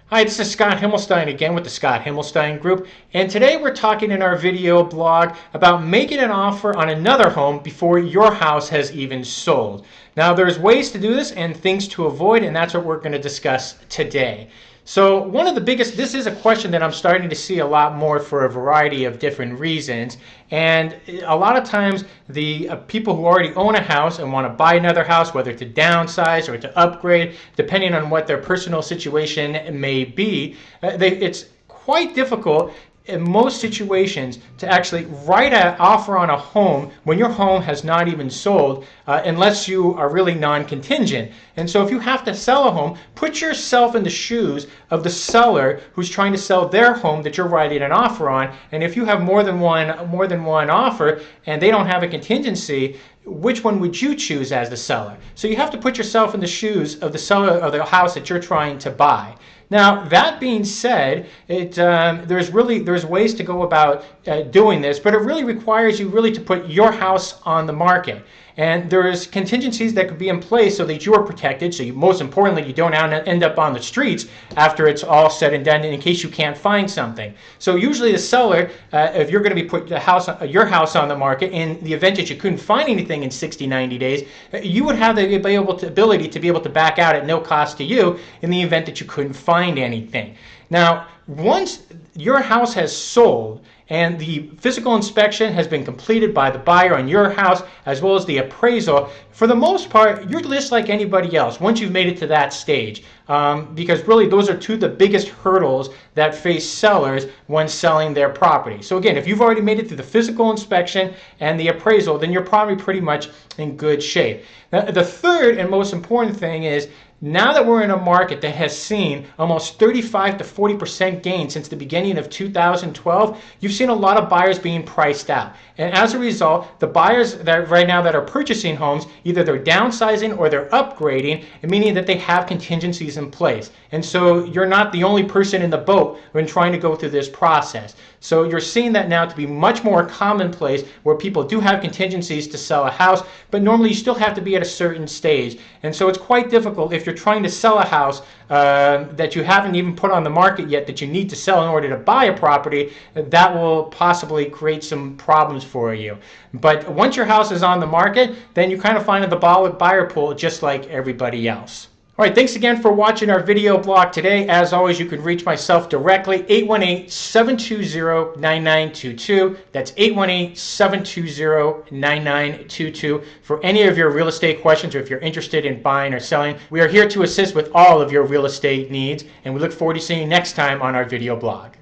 Hi, this is Scott Himmelstein again with the Scott Himmelstein Group, and today we're talking in our video blog about making an offer on another home before your house has even sold. Now, there's ways to do this and things to avoid, and that's what we're going to discuss today. So one of the biggest, this is a question that I'm starting to see a lot more for a variety of different reasons. And a lot of times the people who already own a house and want to buy another house, whether to downsize or to upgrade, depending on what their personal situation may be, it's quite difficult in most situations to actually write an offer on a home when your home has not even sold unless you are really non-contingent. And so if you have to sell a home, put yourself in the shoes of the seller who's trying to sell their home that you're writing an offer on. And if you have more than one offer and they don't have a contingency, which one would you choose as the seller? So you have to put yourself in the shoes of the seller of the house that you're trying to buy. Now, that being said, there's ways to go about doing this, but it really requires you really to put your house on the market. And there's contingencies that could be in place so that you are protected. So most importantly, you don't end up on the streets after it's all said and done in case you can't find something. So usually the seller, if you're going to be put your house on the market in the event that you couldn't find anything in 60, 90 days, you would have the ability to be able to back out at no cost to you in the event that you couldn't find anything. Now, once your house has sold and the physical inspection has been completed by the buyer on your house as well as the appraisal, for the most part, you're just like anybody else once you've made it to that stage. Because really those are two of the biggest hurdles that face sellers when selling their property. So again, if you've already made it through the physical inspection and the appraisal, then you're probably pretty much in good shape. Now, the third and most important thing is, now that we're in a market that has seen almost 35 to 40% gain since the beginning of 2012, you've seen a lot of buyers being priced out. And as a result, the buyers that right now that are purchasing homes, either they're downsizing or they're upgrading, meaning that they have contingencies in place. And so you're not the only person in the boat when trying to go through this process. So you're seeing that now to be much more commonplace where people do have contingencies to sell a house, but normally you still have to be at a certain stage. And so it's quite difficult if you're trying to sell a house that you haven't even put on the market yet that you need to sell in order to buy a property. That will possibly create some problems for you. But once your house is on the market, then you kind of find the buyer pool just like everybody else. All right, thanks again for watching our video blog today. As always, you can reach myself directly, 818-720-9922. That's 818-720-9922 for any of your real estate questions or if you're interested in buying or selling. We are here to assist with all of your real estate needs, and we look forward to seeing you next time on our video blog.